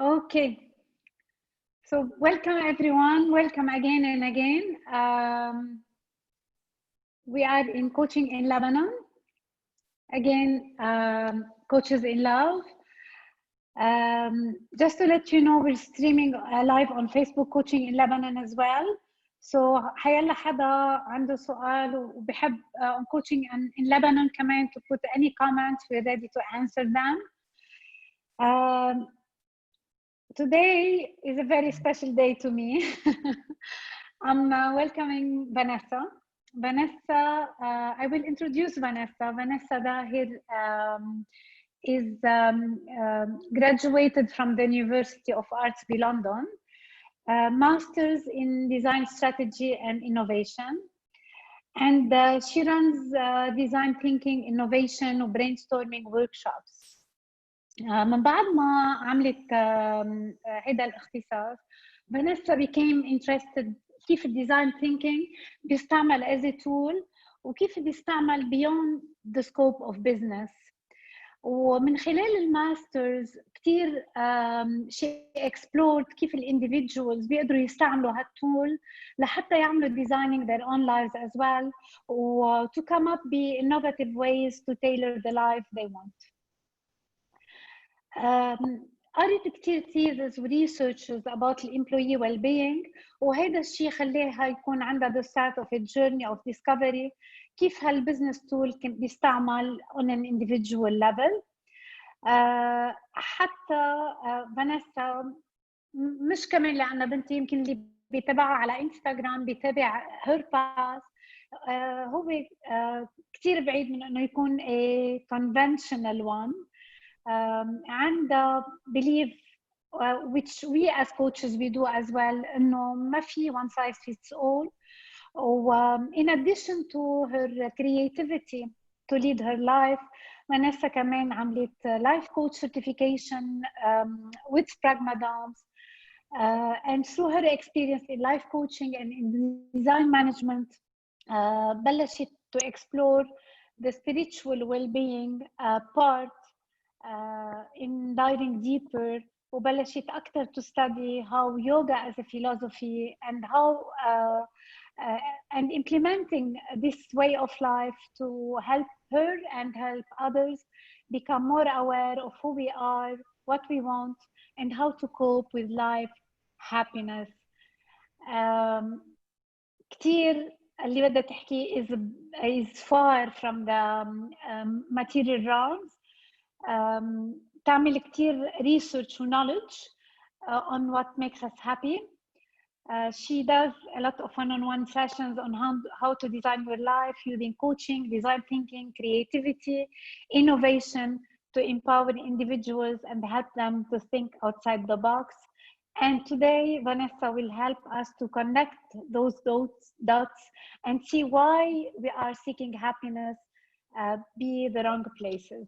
Okay, so welcome everyone. Welcome again and again. We are in Coaching in Lebanon. Again, Coaches in Love. Just to let you know, we're streaming live on Facebook Coaching in Lebanon as well. So حيلا حدا عنده سؤال وبحب on Coaching in Lebanon كمان to put any comments, we're ready to answer them. Today is a very special day to me. I'm welcoming Vanessa. Vanessa, I will introduce Vanessa. Vanessa Daher is graduated from the University of Arts in London, Masters in Design Strategy and Innovation. And she runs design thinking, innovation, and brainstorming workshops. من بعد ما عملت هذا الاختصاص فانيسا became interested كيف الديزاين ثينكينج بيستعمل as a tool وكيف بيستعمل beyond the scope of business. ومن خلال الماسترز كثير she explored كيف الانديفيدوالز بيقدروا يستعملوا هالتول لحتى يعملوا designing their own lives as well و to come up with innovative ways to tailor the life they want. قريت كتير theories و researches about employee well-being وهذا الشيء خليها يكون عندها the start of a journey of discovery كيف هالبزنس tool بيستعمل on an individual level. حتى فانيسا مش كمان لأن بنتي يمكن اللي بيتابعها على انستغرام بيتابع her path هو كتير بعيد من انه يكون a conventional one. And believe which we as coaches we do as well إنه ما في one size fits all. In addition to her creativity to lead her life, Vanessa كمان عملت life coach certification with Pragmadams, and through her experience in life coaching and in design management بلشت to explore the spiritual well-being part in diving deeper وبلشت أكثر to study how yoga as a philosophy and how and implementing this way of life to help her and help others become more aware of who we are, what we want, and how to cope with life, happiness. كتير اللي بدها تحكي is far from the material realms. تعمل كتير research and knowledge on what makes us happy. She does a lot of one-on-one sessions on how to design your life using coaching, design thinking, creativity, innovation to empower individuals and help them to think outside the box. And today, Vanessa will help us to connect those dots and see why we are seeking happiness be the wrong places.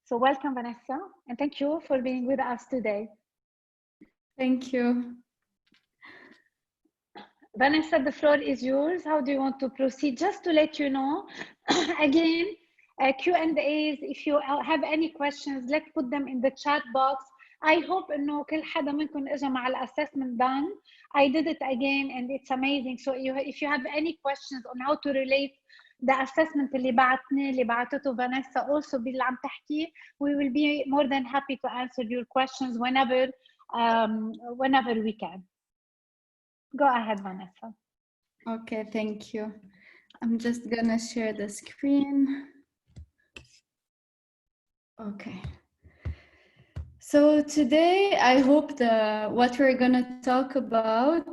So welcome, Vanessa, and thank you for being with us today. Thank you. Vanessa, the floor is yours. How do you want to proceed? Just to let you know, again, Q&As, if you have any questions, let's put them in the chat box. I hope إنه كل حدا منكم إجا مع الأسسمنت done. I did it again and it's amazing. So if you have any questions on how to relate the assessment اللي بعتته Vanessa also باللي عم تحكي, we will be more than happy to answer your questions whenever we can. Go ahead, Vanessa. Okay, thank you. I'm just gonna share the screen. Okay. So today, I hope what we're gonna talk about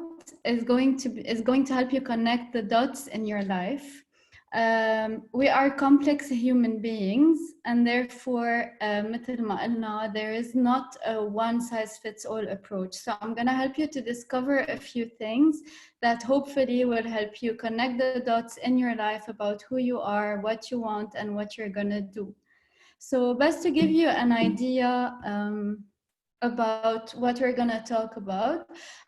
is going to help you connect the dots in your life. We are complex human beings, and therefore, مثل ما قلنا, there is not a one-size-fits-all approach. So I'm going to help you to discover a few things that hopefully will help you connect the dots in your life about who you are, what you want, and what you're going to do. So best to give you an idea about what we're going to talk about.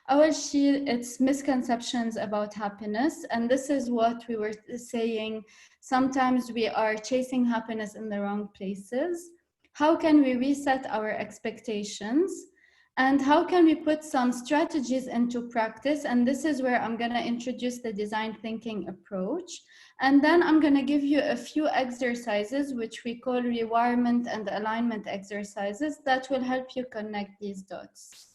Our sheet, it's misconceptions about happiness. And this is what we were saying. Sometimes we are chasing happiness in the wrong places. How can we reset our expectations? And how can we put some strategies into practice? And this is where I'm going to introduce the design thinking approach. And then I'm going to give you a few exercises, which we call rewirement and alignment exercises, that will help you connect these dots.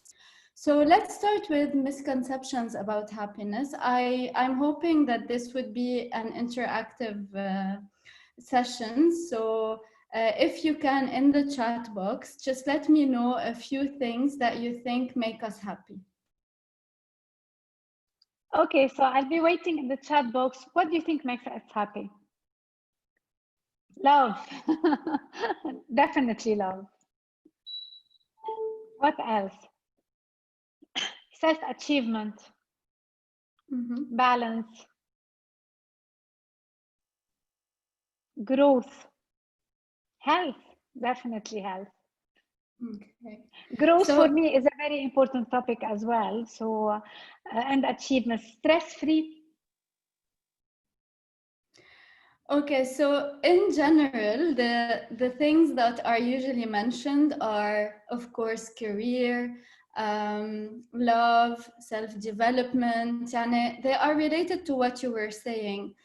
So let's start with misconceptions about happiness. I'm hoping that this would be an interactive session. So if you can, in the chat box, just let me know a few things that you think make us happy. Okay, so I'll be waiting in the chat box. What do you think makes us happy? Love. Definitely love. What else? Self-achievement. Balance. Growth. Health. Definitely health. Okay. Growth for me is a very important topic as well. So, and achievement. Stress-free. Okay, so in general, the things that are usually mentioned are, of course, career, love, self-development. يعني they are related to what you were saying.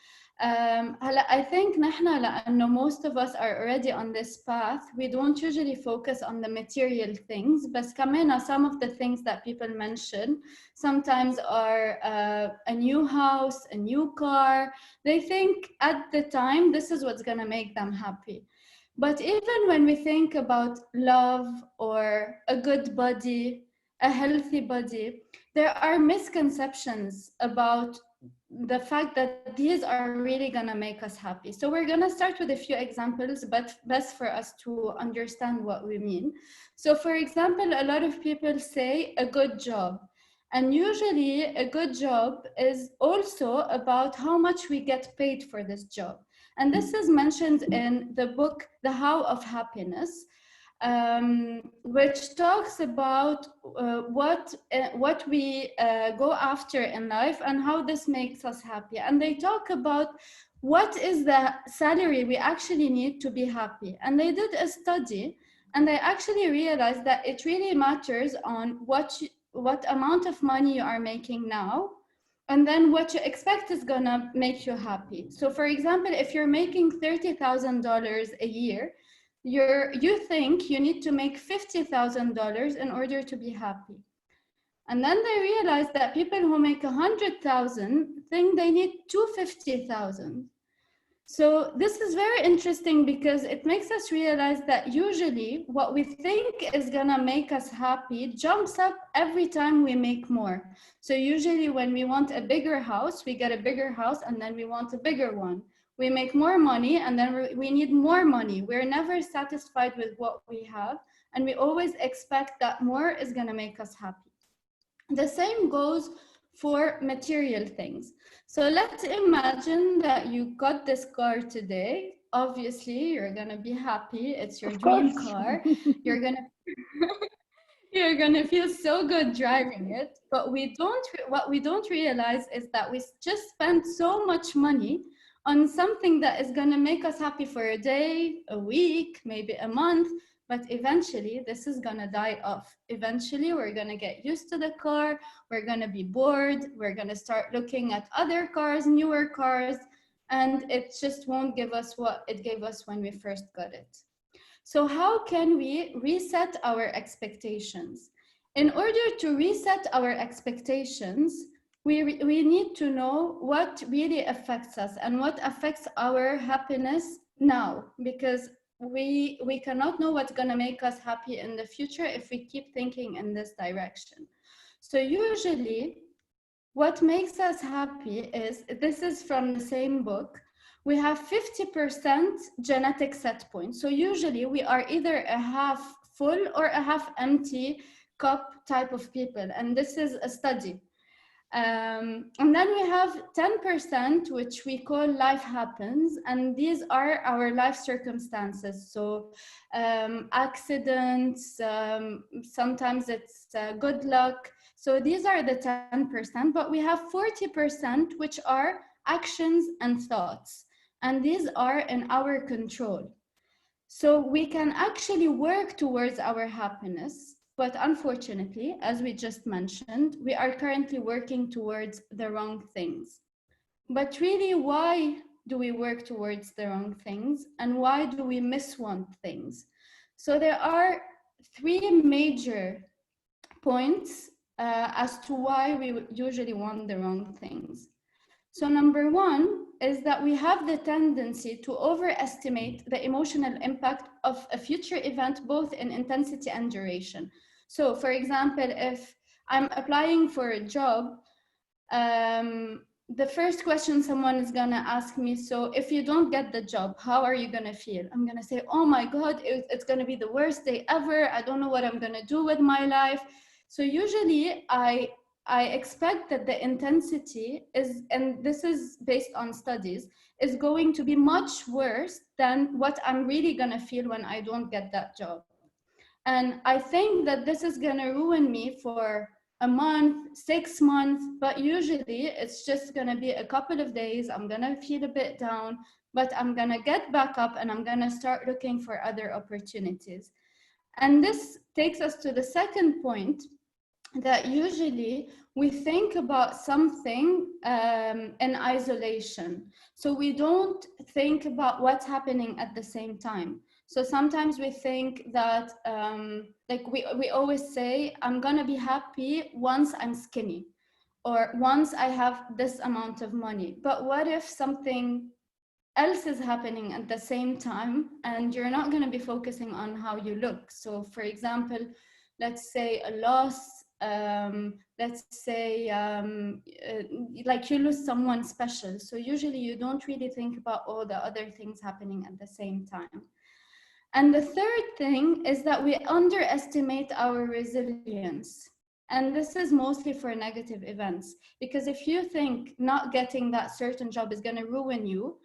I think نحن لأنه most of us are already on this path, we don't usually focus on the material things, بس كمان some of the things that people mention sometimes are a new house, a new car. They think at the time this is what's gonna make them happy. But even when we think about love or a good body, a healthy body, there are misconceptions about the fact that these are really gonna make us happy. So we're gonna start with a few examples, but best for us to understand what we mean. So for example, a lot of people say a good job. And usually a good job is also about how much we get paid for this job. And this is mentioned in the book, The How of Happiness, which talks about what we go after in life and how this makes us happy. And they talk about what is the salary we actually need to be happy. And they did a study and they actually realized that it really matters on what amount of money you are making now, and then what you expect is gonna make you happy. So for example, if you're making $30,000 a year, you think you need to make $50,000 in order to be happy. And then they realize that people who make 100,000 think they need 250,000. So this is very interesting because it makes us realize that usually what we think is gonna make us happy jumps up every time we make more. So usually when we want a bigger house, we get a bigger house and then we want a bigger one. We make more money and then we need more money. We're never satisfied with what we have and we always expect that more is gonna make us happy. The same goes for material things. So let's imagine that you got this car today. Obviously, you're gonna be happy. It's your dream car. You're gonna feel so good driving it. But what we don't realize is that we just spent so much money on something that is gonna make us happy for a day, a week, maybe a month. But eventually, this is gonna die off. Eventually, we're gonna get used to the car. We're gonna be bored. We're gonna start looking at other cars, newer cars, and it just won't give us what it gave us when we first got it. So how can we reset our expectations? In order to reset our expectations, we need to know what really affects us and what affects our happiness now, because we cannot know what's going to make us happy in the future if we keep thinking in this direction. So usually what makes us happy is, this is from the same book, we have 50% genetic set point. So usually we are either a half full or a half empty cup type of people. And this is a study. And then we have 10%, which we call life happens. And these are our life circumstances. So accidents, sometimes it's good luck. So these are the 10%, but we have 40%, which are actions and thoughts. And these are in our control. So we can actually work towards our happiness. But unfortunately, as we just mentioned, we are currently working towards the wrong things. But really, why do we work towards the wrong things, and why do we miswant things? So there are three major points as to why we usually want the wrong things. So number one is that we have the tendency to overestimate the emotional impact of a future event, both in intensity and duration. So for example, if I'm applying for a job, the first question someone is gonna ask me, so if you don't get the job, how are you gonna feel? I'm gonna say, oh my God, it's gonna be the worst day ever. I don't know what I'm gonna do with my life. So usually I expect that the intensity is, and this is based on studies, is going to be much worse than what I'm really gonna feel when I don't get that job. And I think that this is gonna ruin me for a month, 6 months, but usually it's just gonna be a couple of days. I'm gonna feel a bit down, but I'm gonna get back up and I'm gonna start looking for other opportunities. And this takes us to the second point, that usually we think about something in isolation. So we don't think about what's happening at the same time. So sometimes we think that, like we always say, I'm gonna be happy once I'm skinny, or once I have this amount of money. But what if something else is happening at the same time and you're not going to be focusing on how you look? So for example, let's say a loss, let's say like you lose someone special. So usually you don't really think about all the other things happening at the same time. And the third thing is that we underestimate our resilience. And this is mostly for negative events, because if you think not getting that certain job is going to ruin you,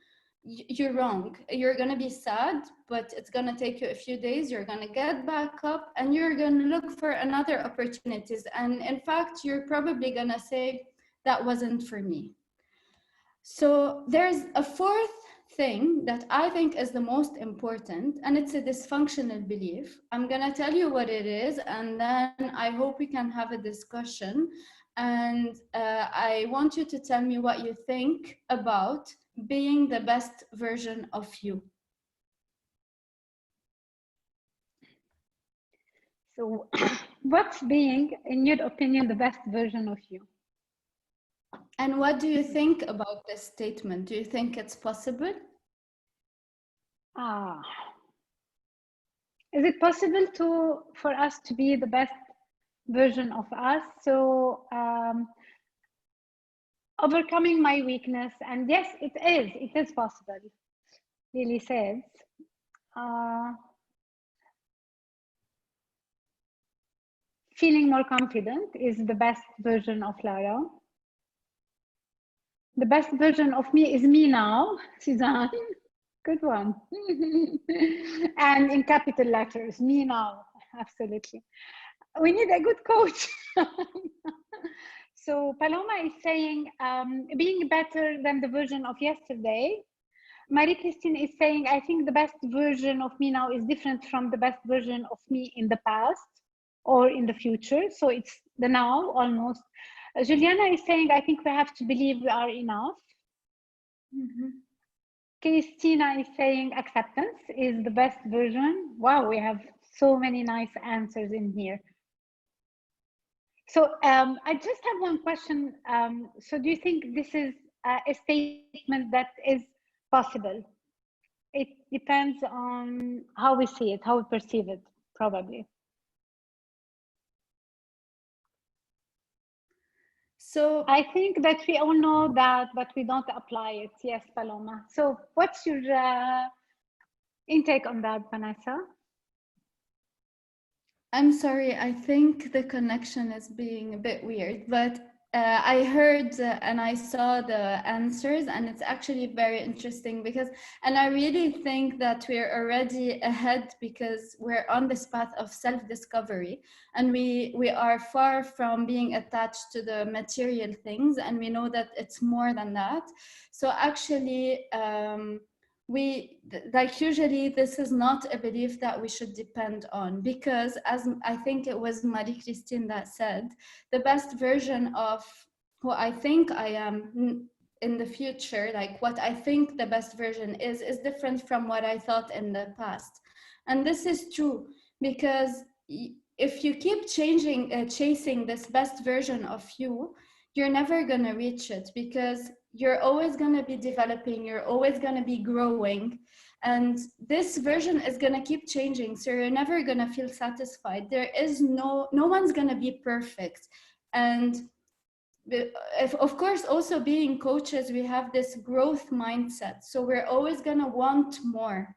you're wrong. You're going to be sad, but it's going to take you a few days. You're going to get back up and you're going to look for another opportunities. And in fact, you're probably going to say, that wasn't for me. So there's a fourth thing that I think is the most important, and it's a dysfunctional belief. I'm going to tell you what it is, and then I hope we can have a discussion. And I want you to tell me what you think about being the best version of you. So what's being, in your opinion, the best version of you? And what do you think about this statement? Do you think it's possible? Is it possible for us to be the best version of us? So overcoming my weakness, and yes, it is possible. Lily says, feeling more confident is the best version of Lara. The best version of me is me now, Suzanne. Good one. And in capital letters, me now, absolutely. We need a good coach. So Paloma is saying, being better than the version of yesterday. Marie-Christine is saying, I think the best version of me now is different from the best version of me in the past or in the future. So it's the now almost. Juliana is saying, I think we have to believe we are enough. Mm-hmm. Christina is saying acceptance is the best version. Wow, we have so many nice answers in here. So I just have one question. So do you think this is a statement that is possible? It depends on how we see it, how we perceive it, probably. So I think that we all know that, but we don't apply it. Yes, Paloma. So what's your intake on that, Vanessa? I'm sorry, I think the connection is being a bit weird, but I heard and I saw the answers, and it's actually very interesting because, and I really think that we're already ahead because we're on this path of self-discovery, and we are far from being attached to the material things, and we know that it's more than that. So actually, like usually this is not a belief that we should depend on, because as I think it was Marie-Christine that said, the best version of who I think I am in the future, like what I think the best version is different from what I thought in the past. And this is true, because if you keep chasing this best version of you, you're never going to reach it, because you're always going to be developing, you're always going to be growing, and this version is going to keep changing, so you're never going to feel satisfied. There is no one's going to be perfect. And if, of course, also being coaches, we have this growth mindset, so we're always going to want more.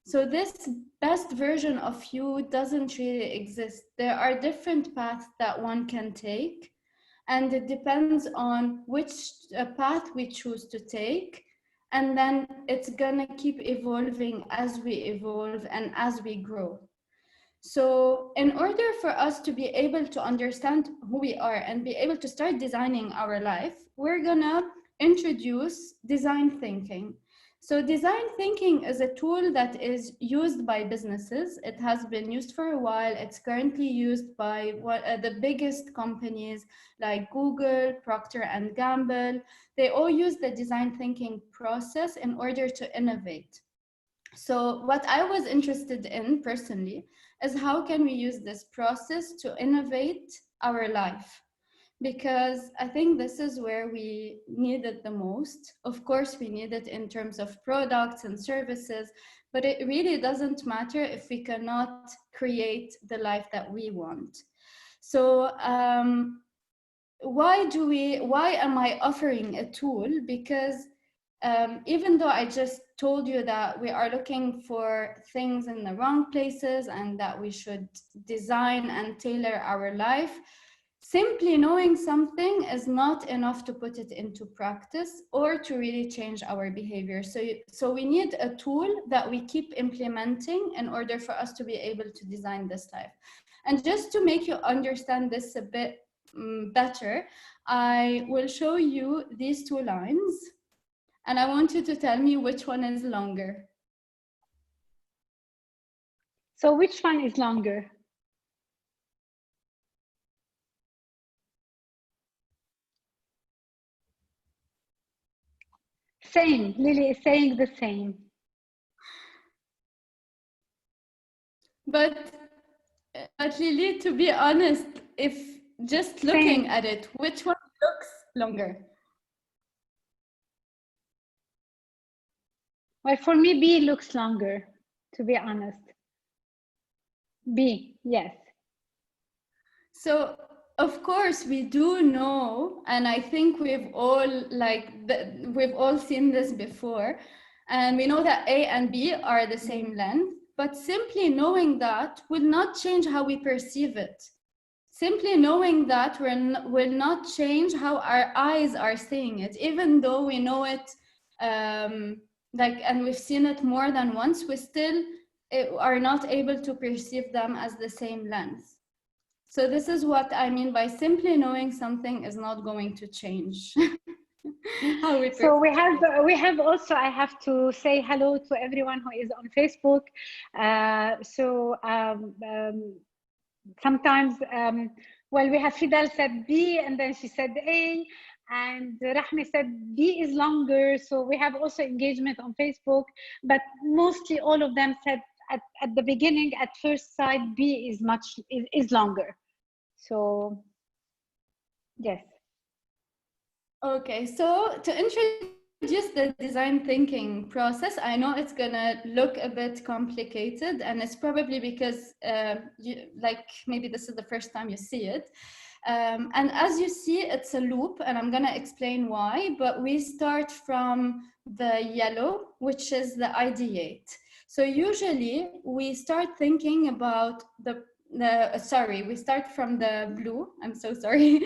So this best version of you doesn't really exist. There are different paths that one can take, and it depends on which path we choose to take. And then it's gonna keep evolving as we evolve and as we grow. So in order for us to be able to understand who we are and be able to start designing our life, we're gonna introduce design thinking. So design thinking is a tool that is used by businesses. It has been used for a while. It's currently used by the biggest companies like Google, Procter and Gamble. They all use the design thinking process in order to innovate. So what I was interested in personally is how can we use this process to innovate our life? Because I think this is where we need it the most. Of course, we need it in terms of products and services, but it really doesn't matter if we cannot create the life that we want. So why am I offering a tool? Because even though I just told you that we are looking for things in the wrong places and that we should design and tailor our life, simply knowing something is not enough to put it into practice or to really change our behavior. So we need a tool that we keep implementing in order for us to be able to design this life. And just to make you understand this a bit better, I will show you these two lines, and I want you to tell me which one is longer. So which one is longer? Same. Lily is saying the same. But Lily, to be honest, if just looking Same. at it, which one looks longer? Well, for me, B looks longer, to be honest. B, yes. So of course we do know, and I think we've all seen this before, and we know that A and B are the same length, but simply knowing that will not change how we perceive it. Simply knowing that will not change how our eyes are seeing it, even though we know it and we've seen it more than once, we still are not able to perceive them as the same length. So this is what I mean by simply knowing something is not going to change. How we so we have also, I have to say hello to everyone who is on Facebook. Sometimes, well, we have Fidel said B, and then she said A, and Rahmi said B is longer. So we have also engagement on Facebook, but mostly all of them said at the beginning, at first sight, B is longer. So yes. Okay, so to introduce the design thinking process, I know it's gonna look a bit complicated, and it's probably because maybe this is the first time you see it. And as you see, it's a loop, and I'm gonna explain why, but we start from the yellow, which is the ideate. So usually we start thinking about we start from the blue, I'm so sorry,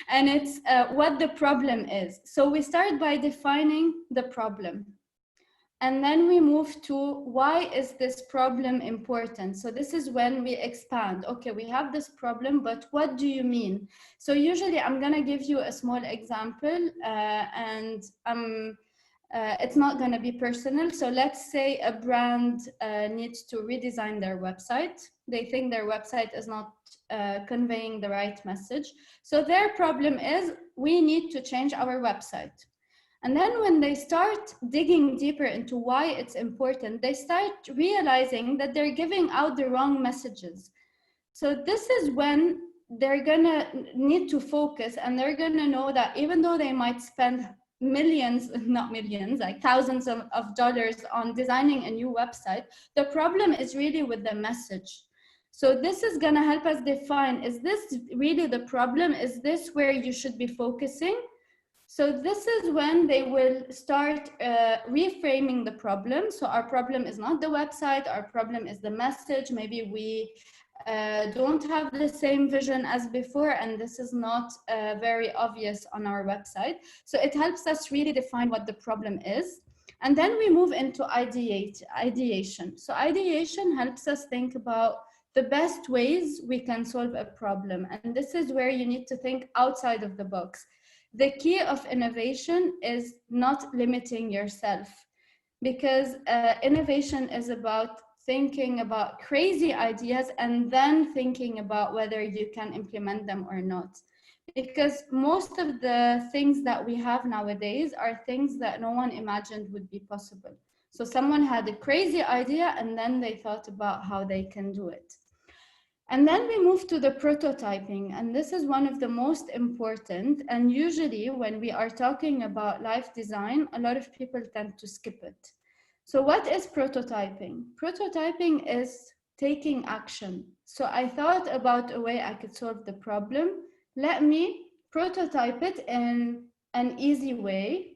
and it's what the problem is. So we start by defining the problem. And then we move to why is this problem important? So this is when we expand. Okay, we have this problem, but what do you mean? So usually I'm gonna give you a small example, and it's not going to be personal. So let's say a brand needs to redesign their website. They think their website is not conveying the right message. So their problem is, we need to change our website. And then when they start digging deeper into why it's important, they start realizing that they're giving out the wrong messages. So this is when they're gonna need to focus, and they're gonna know that even though they might spend millions, not millions, like thousands of dollars on designing a new website, the problem is really with the message. So this is gonna help us define, is this really the problem? Is this where you should be focusing? So this is when they will start reframing the problem. So our problem is not the website, our problem is the message. Maybe we don't have the same vision as before, and this is not very obvious on our website. So it helps us really define what the problem is. And then we move into ideation. So ideation helps us think about the best ways we can solve a problem. And this is where you need to think outside of the box. The key of innovation is not limiting yourself, because innovation is about thinking about crazy ideas and then thinking about whether you can implement them or not. Because most of the things that we have nowadays are things that no one imagined would be possible. So someone had a crazy idea and then they thought about how they can do it. And then we move to the prototyping, and this is one of the most important. And usually when we are talking about life design, a lot of people tend to skip it. So what is prototyping? Prototyping is taking action. So I thought about a way I could solve the problem. Let me prototype it in an easy way.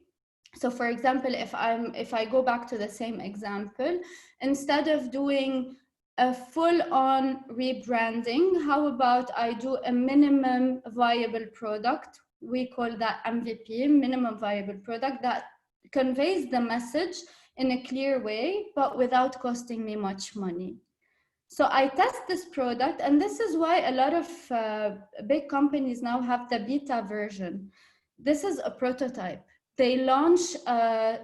So for example, if I go back to the same example, instead of doing a full-on rebranding, how about I do a minimum viable product? We call that MVP, minimum viable product, that conveys the message in a clear way, but without costing me much money. So I test this product, and this is why a lot of big companies now have the beta version. This is a prototype. They launch a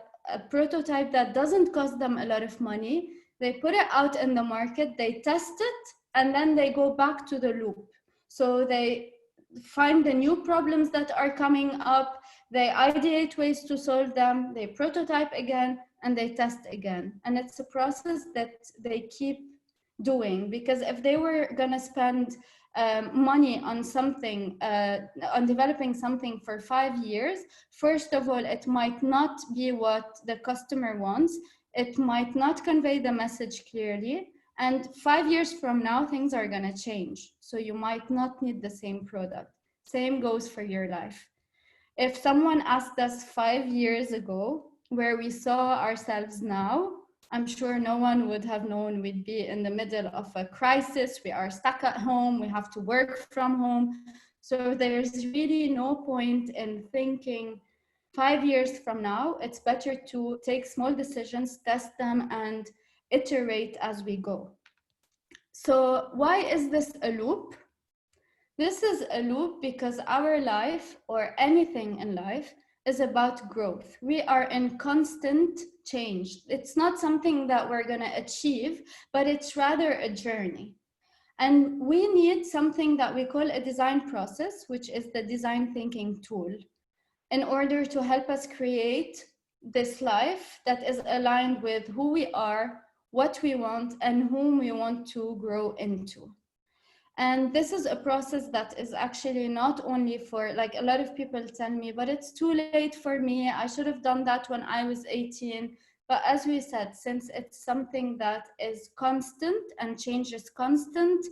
prototype that doesn't cost them a lot of money. They put it out in the market, they test it, and then they go back to the loop. So they find the new problems that are coming up, they ideate ways to solve them, they prototype again, and they test again. And it's a process that they keep doing, because if they were gonna spend money on something, on developing something for 5 years, first of all, it might not be what the customer wants. It might not convey the message clearly. And 5 years from now, things are gonna change. So you might not need the same product. Same goes for your life. If someone asked us 5 years ago where we saw ourselves now, I'm sure no one would have known we'd be in the middle of a crisis. We are stuck at home, we have to work from home. So there's really no point in thinking 5 years from now. It's better to take small decisions, test them, and iterate as we go. So why is this a loop? This is a loop because our life, or anything in life, is about growth. We are in constant change. It's not something that we're gonna achieve, but it's rather a journey. And we need something that we call a design process, which is the design thinking tool, in order to help us create this life that is aligned with who we are, what we want, and whom we want to grow into. And this is a process that is actually not only for, like, a lot of people tell me, but it's too late for me, I should have done that when I was 18. But as we said, since it's something that is constant and change is constant,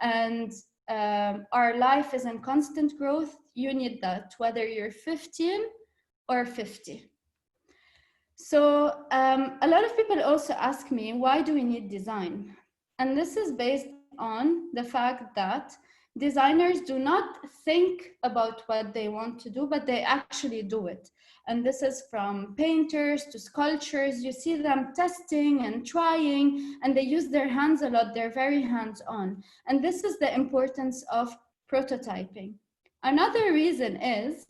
and our life is in constant growth, you need that, whether you're 15 or 50. So a lot of people also ask me, why do we need design? And this is based on the fact that designers do not think about what they want to do, but they actually do it. And this is from painters to sculptors. You see them testing and trying, and they use their hands a lot. They're very hands-on. And this is the importance of prototyping. Another reason is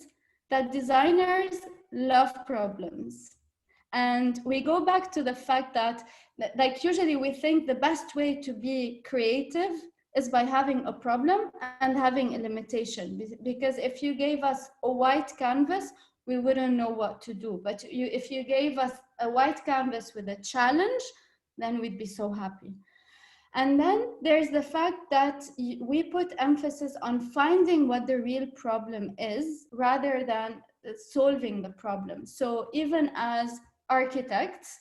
that designers love problems. And we go back to the fact that, like, usually we think the best way to be creative is by having a problem and having a limitation. Because if you gave us a white canvas, we wouldn't know what to do. But if you gave us a white canvas with a challenge, then we'd be so happy. And then there's the fact that we put emphasis on finding what the real problem is rather than solving the problem. So even as architects,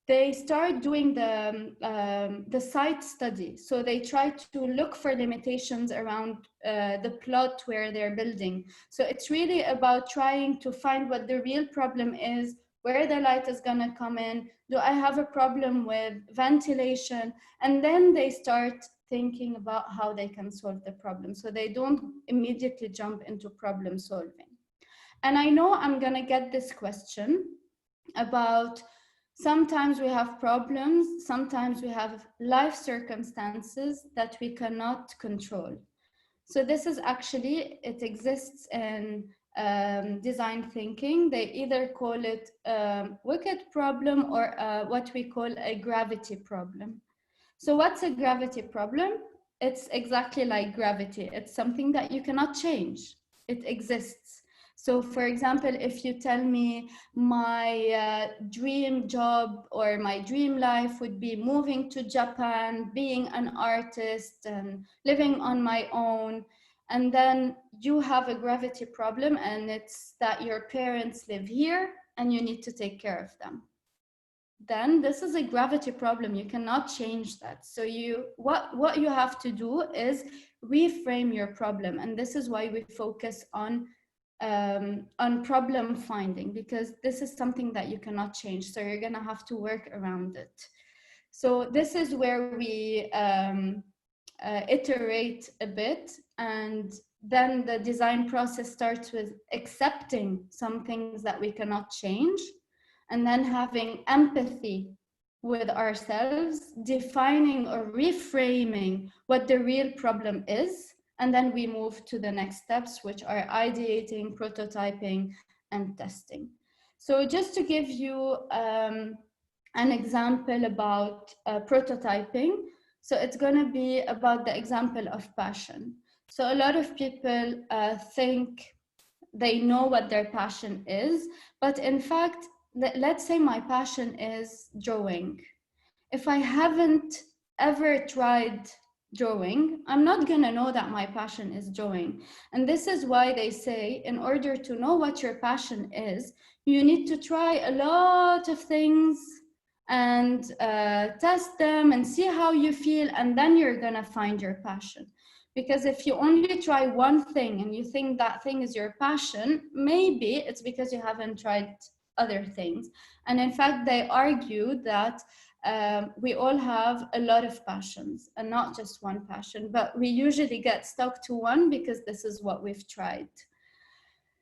they start doing the site study. So they try to look for limitations around the plot where they're building. So it's really about trying to find what the real problem is, where the light is gonna come in. Do I have a problem with ventilation? And then they start thinking about how they can solve the problem. So they don't immediately jump into problem solving. And I know I'm gonna get this question about, sometimes we have problems, sometimes we have life circumstances that we cannot control. So this is actually, it exists in design thinking. They either call it wicked problem or what we call a gravity problem. So what's a gravity problem? It's exactly like gravity. It's something that you cannot change. It exists. So for example, if you tell me my dream job or my dream life would be moving to Japan, being an artist and living on my own, and then you have a gravity problem, and it's that your parents live here and you need to take care of them, then this is a gravity problem. You cannot change that. So what you have to do is reframe your problem. And this is why we focus on problem finding, because this is something that you cannot change. So you're gonna have to work around it. So this is where we iterate a bit, and then the design process starts with accepting some things that we cannot change, and then having empathy with ourselves, defining or reframing what the real problem is, and then we move to the next steps, which are ideating, prototyping, and testing. So just to give you an example about prototyping, so it's going to be about the example of passion. So a lot of people think they know what their passion is, but in fact, let's say my passion is drawing. If I haven't ever tried drawing, I'm not gonna know that my passion is drawing. And this is why they say, in order to know what your passion is, you need to try a lot of things and test them and see how you feel, and then you're gonna find your passion. Because if you only try one thing and you think that thing is your passion, maybe it's because you haven't tried other things. And in fact, they argue that we all have a lot of passions and not just one passion, but we usually get stuck to one because this is what we've tried.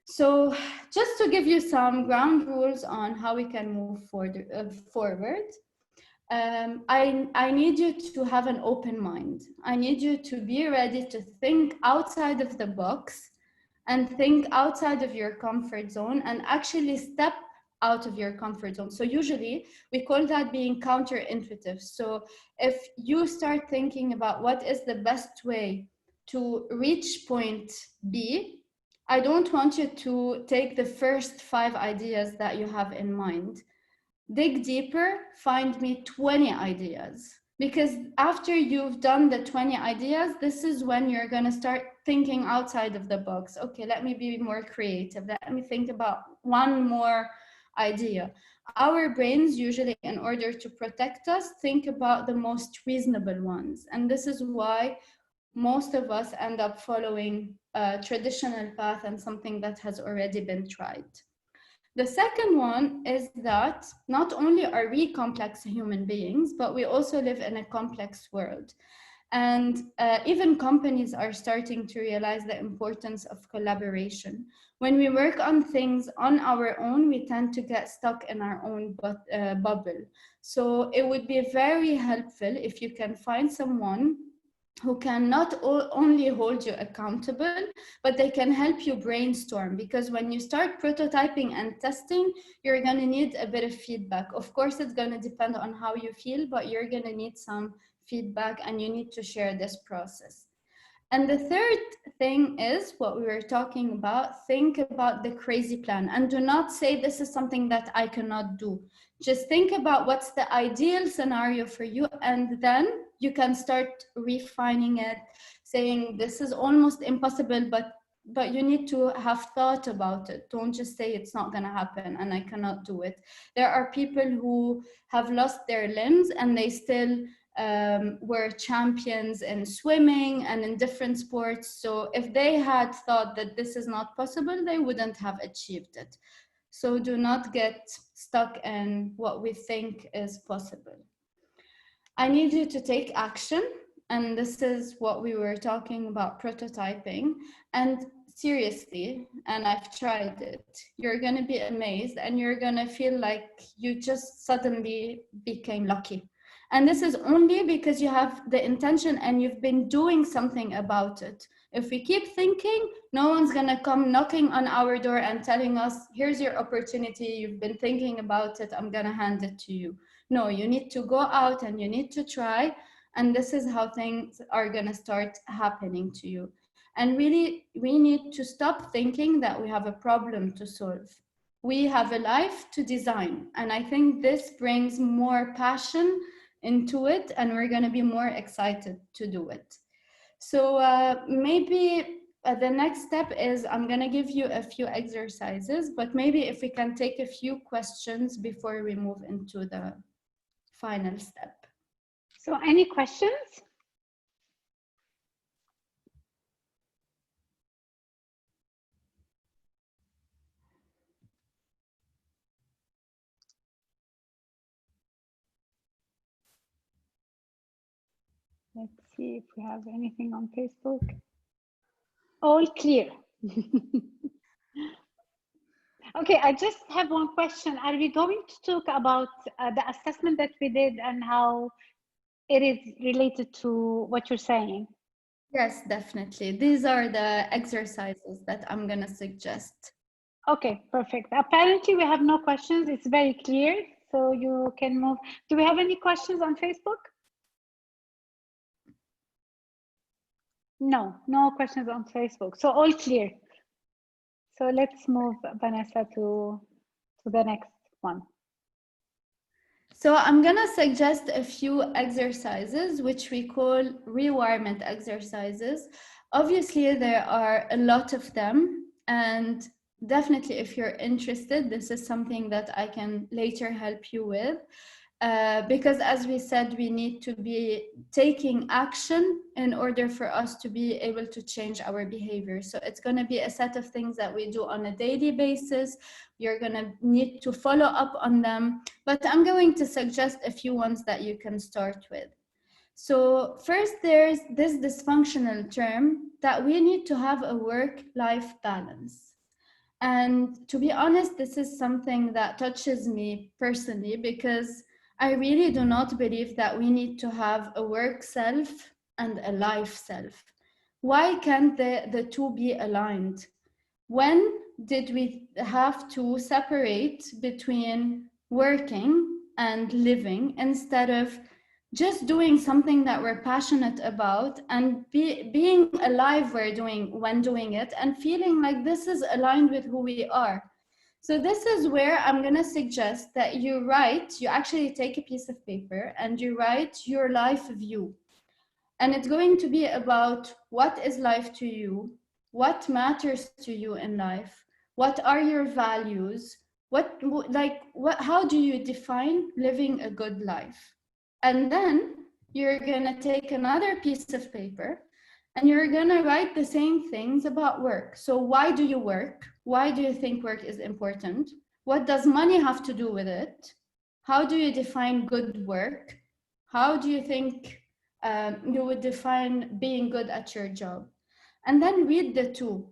So just to give you some ground rules on how we can move forward, I need you to have an open mind. I need you to be ready to think outside of the box and think outside of your comfort zone and actually step out of your comfort zone. So usually we call that being counterintuitive. So if you start thinking about what is the best way to reach point B, I don't want you to take the first 5 ideas that you have in mind. Dig deeper, find me 20 ideas. Because after you've done the 20 ideas, this is when you're going to start thinking outside of the box. Okay, let me be more creative. Let me think about one more idea. Our brains usually, in order to protect us, think about the most reasonable ones. And this is why most of us end up following a traditional path and something that has already been tried. The second one is that not only are we complex human beings, but we also live in a complex world. And even companies are starting to realize the importance of collaboration. When we work on things on our own, we tend to get stuck in our own bubble. So it would be very helpful if you can find someone who can not only hold you accountable, but they can help you brainstorm. Because when you start prototyping and testing, you're going to need a bit of feedback. Of course, it's going to depend on how you feel, but you're going to need some feedback, and you need to share this process. And the third thing is what we were talking about. Think about the crazy plan, and do not say this is something that I cannot do. Just think about what's the ideal scenario for you, and then you can start refining it, saying this is almost impossible, but you need to have thought about it. Don't just say it's not going to happen and I cannot do it. There are people who have lost their limbs and they still were champions in swimming and in different sports. So if they had thought that this is not possible, they wouldn't have achieved it. So do not get stuck in what we think is possible. I need you to take action. And this is what we were talking about, prototyping. And seriously, and I've tried it, you're going to be amazed and you're going to feel like you just suddenly became lucky. And this is only because you have the intention and you've been doing something about it. If we keep thinking, no one's going to come knocking on our door and telling us, here's your opportunity, you've been thinking about it, I'm going to hand it to you. No, you need to go out and you need to try. And this is how things are going to start happening to you. And really, we need to stop thinking that we have a problem to solve. We have a life to design. And I think this brings more passion into it, and we're going to be more excited to do it. So maybe the next step is I'm going to give you a few exercises, but maybe if we can take a few questions before we move into the final step. So any questions? Let's see if we have anything on Facebook. All clear. Okay, I just have one question. Are we going to talk about the assessment that we did and how it is related to what you're saying? Yes, definitely. These are the exercises that I'm going to suggest. Okay, perfect. Apparently we have no questions. It's very clear, so you can move. Do we have any questions on Facebook? No, no questions on Facebook. So all clear. So let's move, Vanessa, to the next one. So I'm going to suggest a few exercises, which we call rewirement exercises. Obviously, there are a lot of them. And definitely, if you're interested, this is something that I can later help you with. Because as we said, we need to be taking action in order for us to be able to change our behavior. So it's going to be a set of things that we do on a daily basis. You're going to need to follow up on them, but I'm going to suggest a few ones that you can start with. So first, there's this dysfunctional term that we need to have a work-life balance. And to be honest, this is something that touches me personally, because I really do not believe that we need to have a work self and a life self. Why can't the two be aligned? When did we have to separate between working and living instead of just doing something that we're passionate about and being alive when doing it and feeling like this is aligned with who we are? So this is where I'm going to suggest that you actually take a piece of paper and you write your life view. And it's going to be about what is life to you, what matters to you in life, what are your values, how do you define living a good life? And then you're going to take another piece of paper and you're going to write the same things about work. So why do you work? Why do you think work is important? What does money have to do with it? How do you define good work? How do you think you would define being good at your job? And then read the two.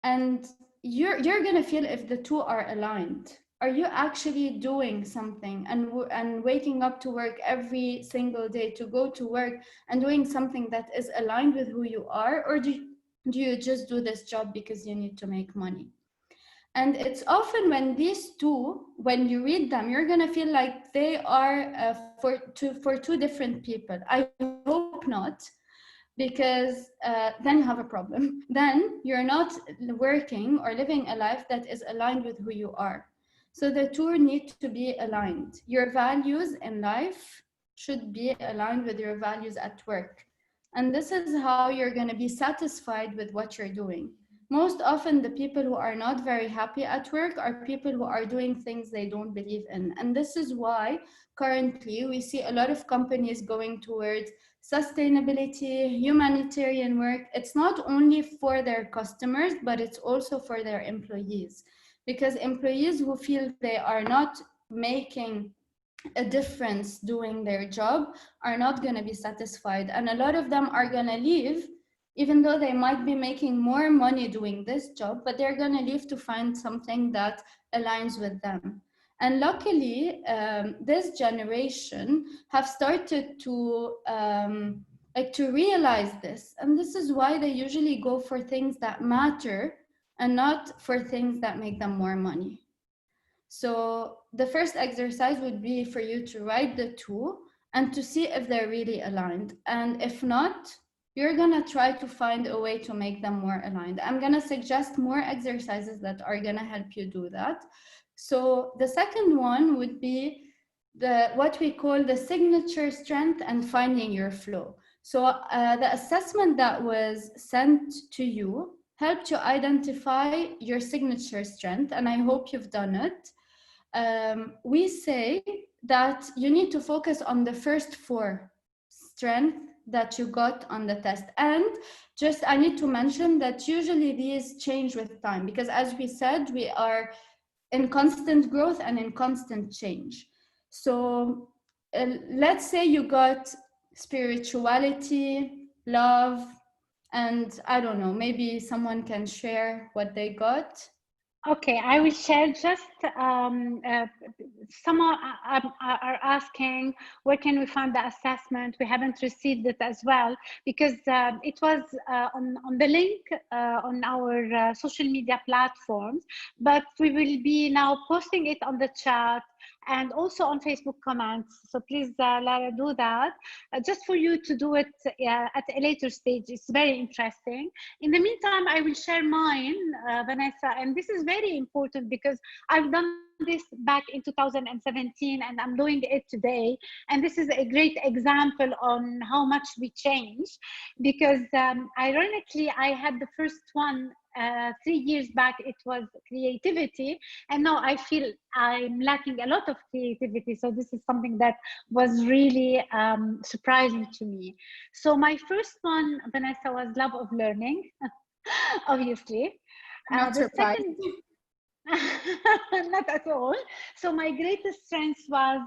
And you're going to feel if the two are aligned. are you actually doing something and waking up to work every single day to go to work and doing something that is aligned with who you are, or do you just do this job because you need to make money? And it's often when these two, when you read them, you're gonna feel like they are for two different people. I hope not, because then you have a problem. Then you're not working or living a life that is aligned with who you are. So the two need to be aligned. Your values in life should be aligned with your values at work. And this is how you're going to be satisfied with what you're doing. Most often, the people who are not very happy at work are people who are doing things they don't believe in. And this is why currently we see a lot of companies going towards sustainability, humanitarian work. It's not only for their customers, but it's also for their employees. Because employees who feel they are not making a difference doing their job are not going to be satisfied. And a lot of them are going to leave, even though they might be making more money doing this job, but they're going to leave to find something that aligns with them. And luckily, this generation have started to to realize this. And this is why they usually go for things that matter and not for things that make them more money. So the first exercise would be for you to write the two and to see if they're really aligned. And if not, you're gonna try to find a way to make them more aligned. I'm gonna suggest more exercises that are gonna help you do that. So the second one would be what we call the signature strength and finding your flow. So the assessment that was sent to you helped you identify your signature strength, and I hope you've done it. We say that you need to focus on the first 4 strengths that you got on the test. And just I need to mention that usually these change with time, because as we said, we are in constant growth and in constant change. So let's say you got spirituality, love, and I don't know, maybe someone can share what they got. Okay, I will share just some are asking where can we find the assessment. We haven't received it as well because it was on the link on our social media platforms, but we will be now posting it on the chat and also on Facebook comments. So please, Lara, do that just for you to do it at a later stage. It's very interesting. In the meantime, I will share mine, Vanessa, and this is very important because I've done this back in 2017 and I'm doing it today. And this is a great example on how much we change because ironically, I had the first one 3 years back, it was creativity, and now I feel I'm lacking a lot of creativity. So this is something that was really surprising to me. So my first one, Vanessa, was love of learning, obviously. Not surprised. Not at all. So my greatest strength was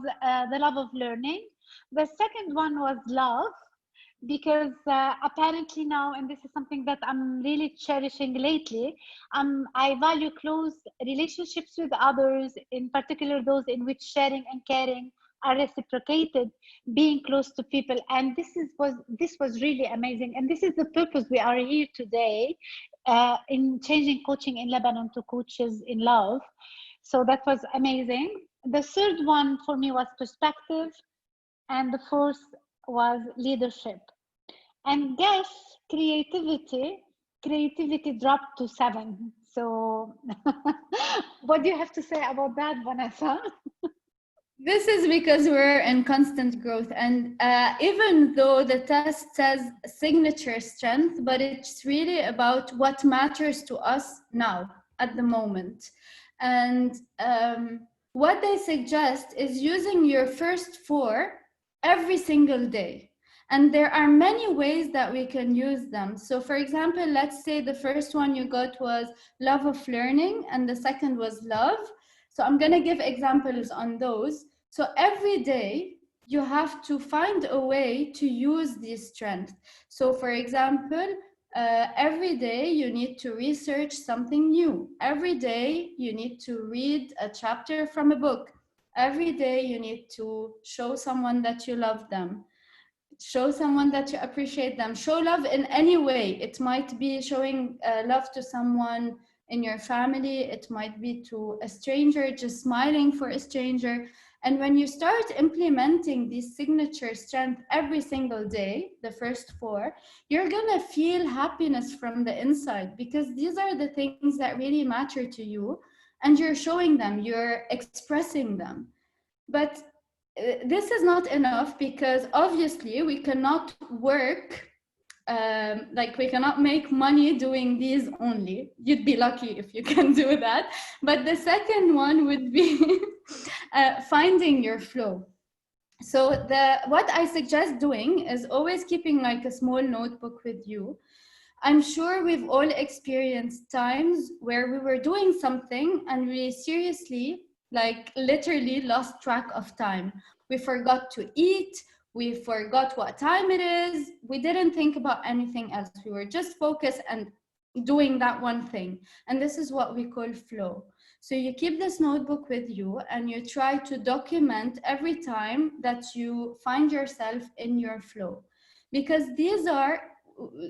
the love of learning. The second one was love, because apparently now, and this is something that I'm really cherishing lately, I value close relationships with others, in particular those in which sharing and caring are reciprocated, being close to people. And this was really amazing. And this is the purpose we are here today in changing coaching in Lebanon to coaches in love. So that was amazing. The third one for me was perspective. And the fourth was leadership. And guess creativity dropped to 7. So what do you have to say about that, Vanessa? This is because we're in constant growth, and even though the test says signature strength, but it's really about what matters to us now at the moment. And what they suggest is using your first 4 every single day. And there are many ways that we can use them. So for example, let's say the first one you got was love of learning and the second was love. So I'm gonna give examples on those. So every day you have to find a way to use these strengths. So for example, Every day you need to research something new. Every day you need to read a chapter from a book. Every day you need to show someone that you love them, show someone that you appreciate them, show love in any way. It might be showing love to someone in your family, it might be to a stranger, just smiling for a stranger. And when you start implementing these signature strength every single day, the first four, you're gonna feel happiness from the inside, because these are the things that really matter to you, and you're showing them, you're expressing them. But this is not enough, because obviously we cannot work, like we cannot make money doing these only. You'd be lucky if you can do that. But the second one would be finding your flow. So what I suggest doing is always keeping like a small notebook with you. I'm sure we've all experienced times where we were doing something and we seriously, like literally lost track of time. We forgot to eat, we forgot what time it is, we didn't think about anything else. We were just focused and doing that one thing. And this is what we call flow. So you keep this notebook with you and you try to document every time that you find yourself in your flow. Because these are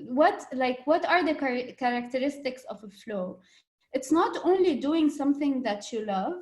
what are the characteristics of a flow. It's not only doing something that you love,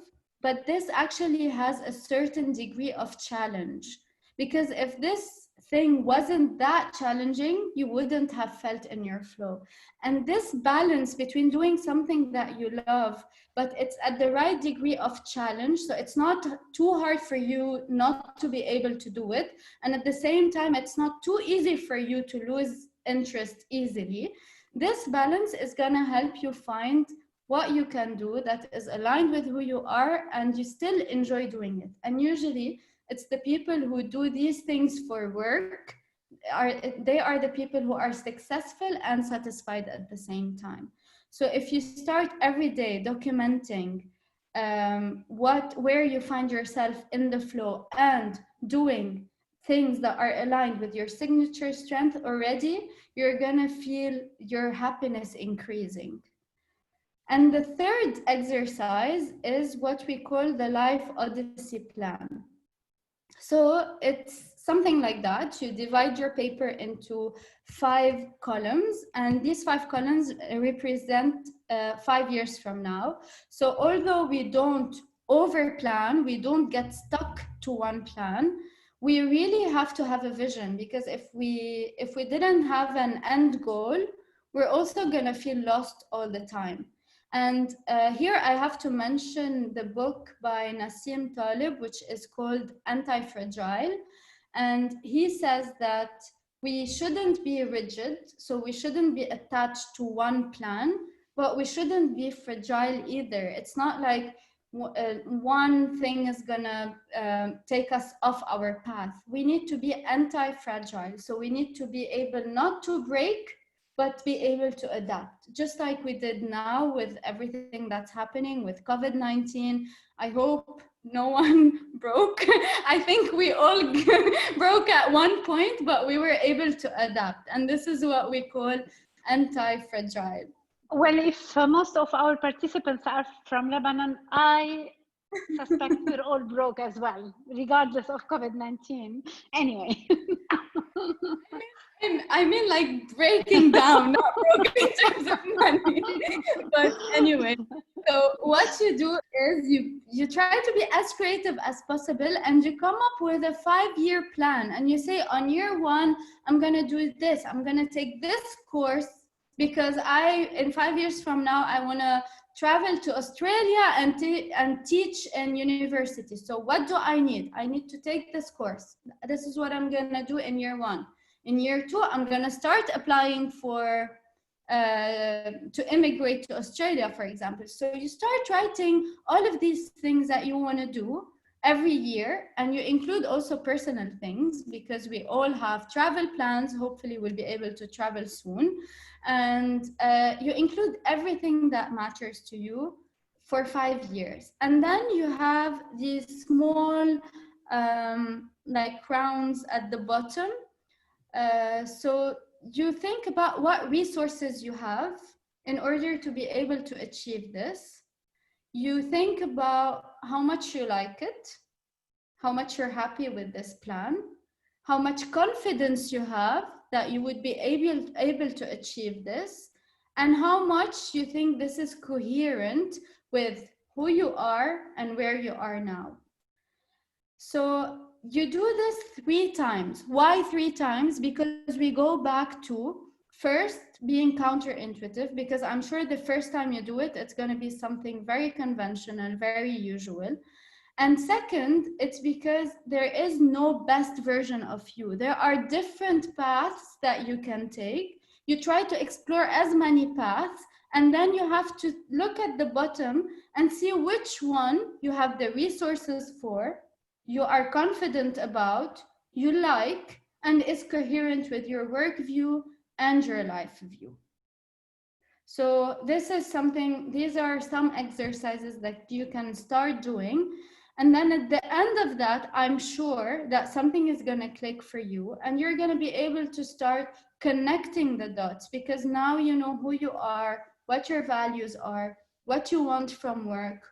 but this actually has a certain degree of challenge, because if this thing wasn't that challenging, you wouldn't have felt in your flow. And this balance between doing something that you love, but it's at the right degree of challenge, so it's not too hard for you not to be able to do it, and at the same time it's not too easy for you to lose interest easily. This balance is going to help you find what you can do that is aligned with who you are and you still enjoy doing it. And usually it's the people who do these things for work, they are the people who are successful and satisfied at the same time. So if you start every day documenting where you find yourself in the flow and doing things that are aligned with your signature strength already, you're gonna feel your happiness increasing. And the third exercise is what we call the Life Odyssey Plan. So it's something like that. You divide your paper into 5 columns, and these 5 columns represent 5 years from now. So although we don't over-plan, we don't get stuck to one plan, we really have to have a vision, because if we didn't have an end goal, we're also gonna feel lost all the time. And here I have to mention the book by Nassim Taleb, which is called Anti-Fragile. And he says that we shouldn't be rigid, so we shouldn't be attached to one plan, but we shouldn't be fragile either. It's not like one thing is gonna take us off our path. We need to be anti-fragile, so we need to be able not to break, but be able to adapt, just like we did now with everything that's happening with COVID-19. I hope no one broke. I think we all broke at one point, but we were able to adapt. And this is what we call anti-fragile. Well, if most of our participants are from Lebanon, I suspect we're all broke as well, regardless of COVID-19. Anyway. I mean like breaking down, not broke in terms of money. But anyway, so what you do is you try to be as creative as possible, and you come up with a 5-year plan. And you say, on year 1, I'm gonna do this. I'm gonna take this course because in 5 years from now, I wanna travel to Australia and teach in university. So what do I need? I need to take this course. This is what I'm gonna do in year 1. In year 2, I'm gonna start applying for to immigrate to Australia, for example. So you start writing all of these things that you wanna do every year, and you include also personal things, because we all have travel plans. Hopefully we'll be able to travel soon. And you include everything that matters to you for 5 years. And then you have these small like crowns at the bottom. So you think about what resources you have in order to be able to achieve this. You think about how much you like it, how much you're happy with this plan, how much confidence you have that you would be able to achieve this, and how much you think this is coherent with who you are and where you are now. So you do this 3 times. Why 3 times? Because we go back to first being counterintuitive, because I'm sure the first time you do it, it's going to be something very conventional, very usual. And second, it's because there is no best version of you. There are different paths that you can take. You try to explore as many paths, and then you have to look at the bottom and see which one you have the resources for, you are confident about, you like, and is coherent with your work view and your life view. So these are some exercises that you can start doing. And then at the end of that, I'm sure that something is going to click for you and you're going to be able to start connecting the dots, because now you know who you are, what your values are, what you want from work,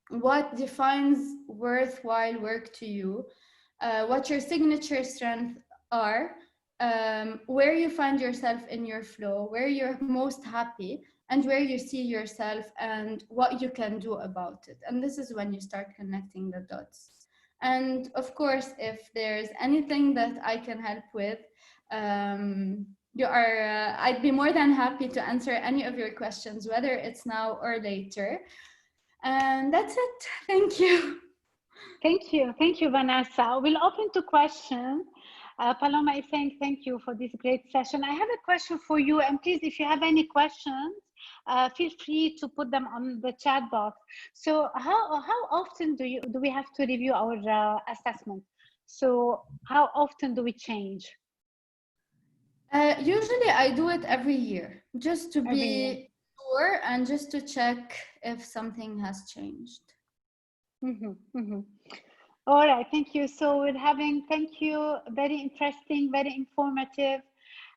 what defines worthwhile work to you, what your signature strengths are, where you find yourself in your flow, where you're most happy, and where you see yourself and what you can do about it. And this is when you start connecting the dots. And of course, if there's anything that I can help with, I'd be more than happy to answer any of your questions, whether it's now or later. And that's it. Thank you. Thank you. Thank you, Vanessa. We'll open to questions. Paloma is saying thank you for this great session. I have a question for you, and please, if you have any questions, feel free to put them on the chat box. So how often do we have to review our assessment? So how often do we change? Usually I do it every year, just to be sure and just to check if something has changed. All right, thank you. So thank you, very interesting, very informative.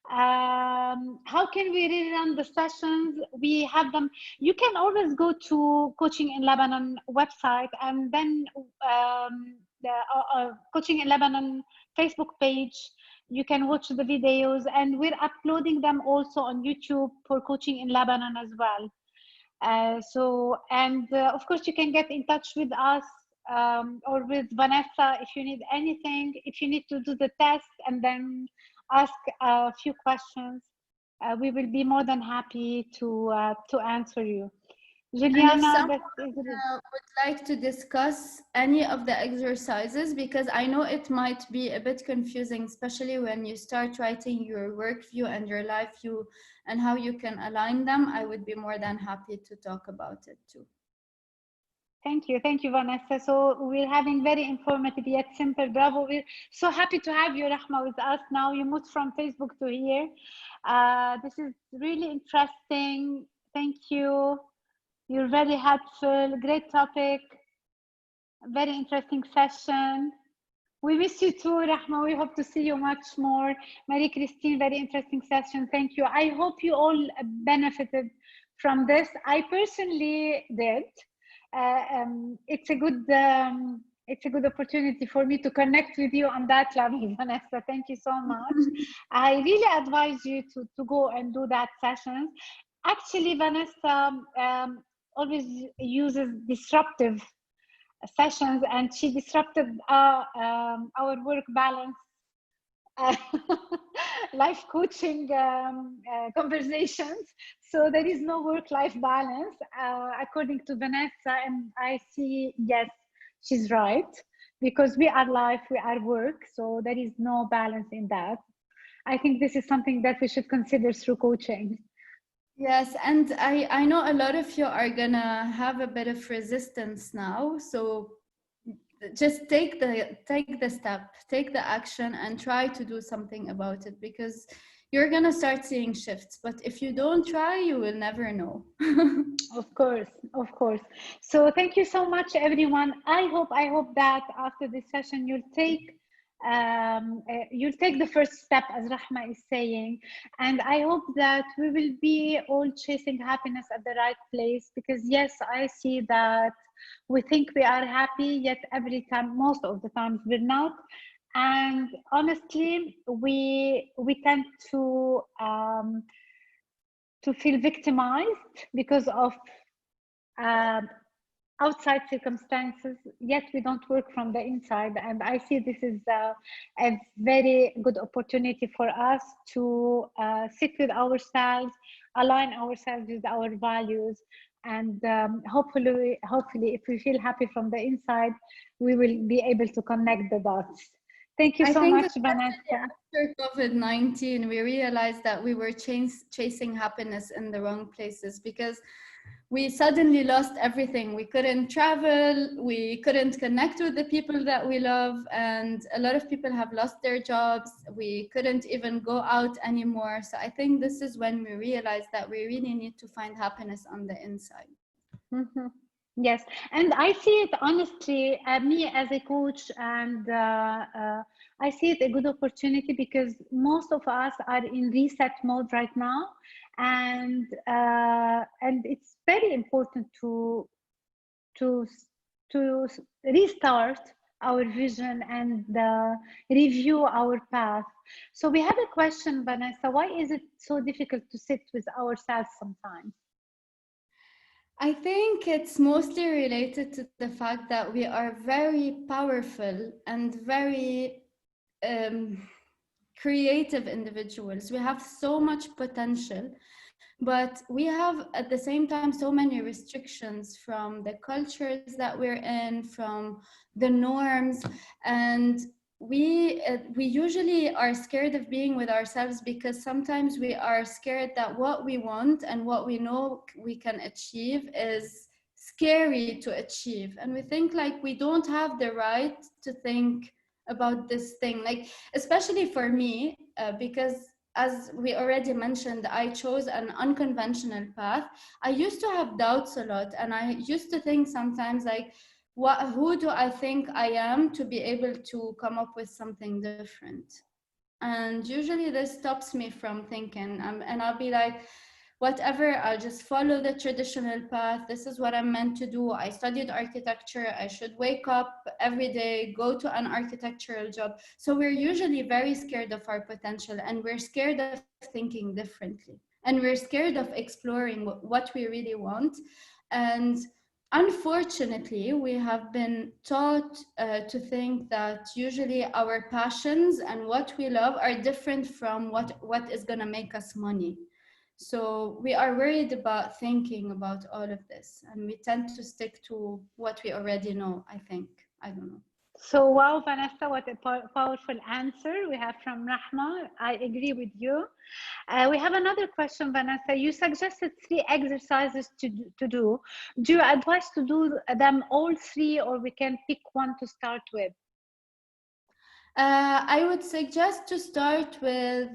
How can we rerun the sessions? We have them. You can always go to Coaching in Lebanon website, and then the Coaching in Lebanon Facebook page. You can watch the videos, and we're uploading them also on YouTube for Coaching in Lebanon as well. Of course, you can get in touch with us or with Vanessa if you need anything, if you need to do the test and then ask a few questions. We will be more than happy to answer you. Juliana, would like to discuss any of the exercises, because I know it might be a bit confusing, especially when you start writing your work view and your life view and how you can align them. I would be more than happy to talk about it too. Thank you, Vanessa. So we're having very informative yet simple. Bravo! We're so happy to have you, Rahma, with us now. You moved from Facebook to here. This is really interesting. Thank you. You're very helpful. Great topic. Very interesting session. We miss you too, Rahma. We hope to see you much more. Marie Christine, very interesting session. Thank you. I hope you all benefited from this. I personally did. It's a good opportunity for me to connect with you on that level, Vanessa. Thank you so much. I really advise you to go and do that session. Actually, Vanessa always uses disruptive sessions, and she disrupted our work balance life coaching conversations. So there is no work-life balance according to Vanessa, and I see, yes, she's right, because we are life, we are work, so there is no balance in that. I think this is something that we should consider through coaching. Yes, and I know a lot of you are gonna have a bit of resistance now, so just take the step, take the action, and try to do something about it, because you're gonna start seeing shifts. But if you don't try, you will never know. Of course. So thank you so much, everyone. I hope that after this session you'll take you'll take the first step, as Rahma is saying. And I hope that we will be all chasing happiness at the right place, because yes, I see that we think we are happy, yet every time, most of the times, we're not. And honestly, we tend to feel victimized because of um, outside circumstances, yet we don't work from the inside. And I see this is a very good opportunity for us to sit with ourselves, align ourselves with our values, and hopefully, if we feel happy from the inside, we will be able to connect the dots. Thank you I so think much, especially Vanessa. after COVID-19, we realized that we were chasing happiness in the wrong places, because we suddenly lost everything. We couldn't travel, we couldn't connect with the people that we love, and a lot of people have lost their jobs. We couldn't even go out anymore. So I think this is when we realized that we really need to find happiness on the inside. Mm-hmm. Yes, and I see it honestly, me as a coach, and I see it a good opportunity because most of us are in reset mode right now, and it's very important to to restart our vision and review our path. So we have a question, Vanessa. Why is it so difficult to sit with ourselves sometimes? I think it's mostly related to the fact that we are very powerful and very creative individuals. We have so much potential, but we have at the same time so many restrictions from the cultures that we're in, from the norms, and we usually are scared of being with ourselves, because sometimes we are scared that what we want and what we know we can achieve is scary to achieve, and we think like we don't have the right to think about this thing, like especially for me, because as we already mentioned, I chose an unconventional path. I used to have doubts a lot, and I used to think sometimes like, who do I think I am to be able to come up with something different? And usually this stops me from thinking, and I'll be like, whatever, I'll just follow the traditional path. This is what I'm meant to do. I studied architecture. I should wake up every day, go to an architectural job. So we're usually very scared of our potential, and we're scared of thinking differently. And we're scared of exploring what we really want. And unfortunately, we have been taught to think that usually our passions and what we love are different from what is going to make us money. So we are worried about thinking about all of this, and we tend to stick to what we already know, I think. I don't know. So, wow, Vanessa, what a powerful answer we have from Rahma. I agree with you. We have another question, Vanessa. You suggested 3 exercises to do. Do you advise to do them all 3, or we can pick one to start with? I would suggest to start with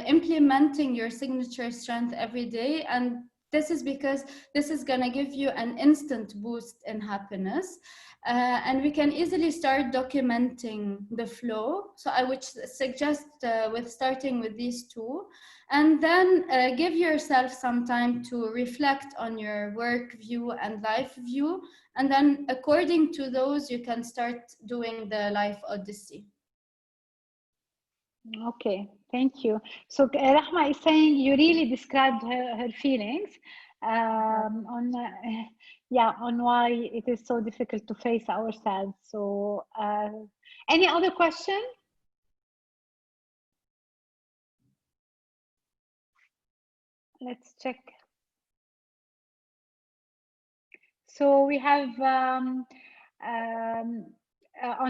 implementing your signature strength every day. And this is because this is going to give you an instant boost in happiness. And we can easily start documenting the flow. So I would suggest with starting with these 2. And then give yourself some time to reflect on your work view and life view. And then according to those, you can start doing the life odyssey. Okay, thank you. So Rahma is saying you really described her feelings on on why it is so difficult to face ourselves. So any other question? Let's check. So we have on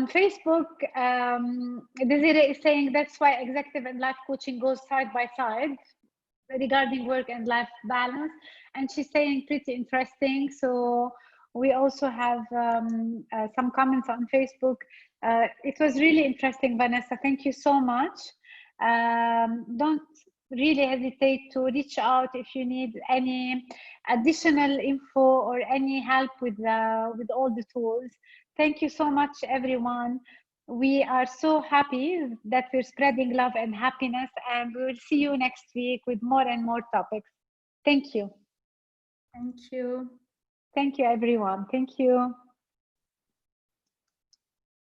Facebook, Desiree is saying that's why executive and life coaching goes side by side regarding work and life balance. And she's saying pretty interesting. So we also have some comments on Facebook. It was really interesting, Vanessa. Thank you so much. Don't really hesitate to reach out if you need any additional info or any help with all the tools. Thank you so much, everyone. We are so happy that we're spreading love and happiness, and we will see you next week with more and more topics. Thank you. Thank you. Thank you, everyone. Thank you.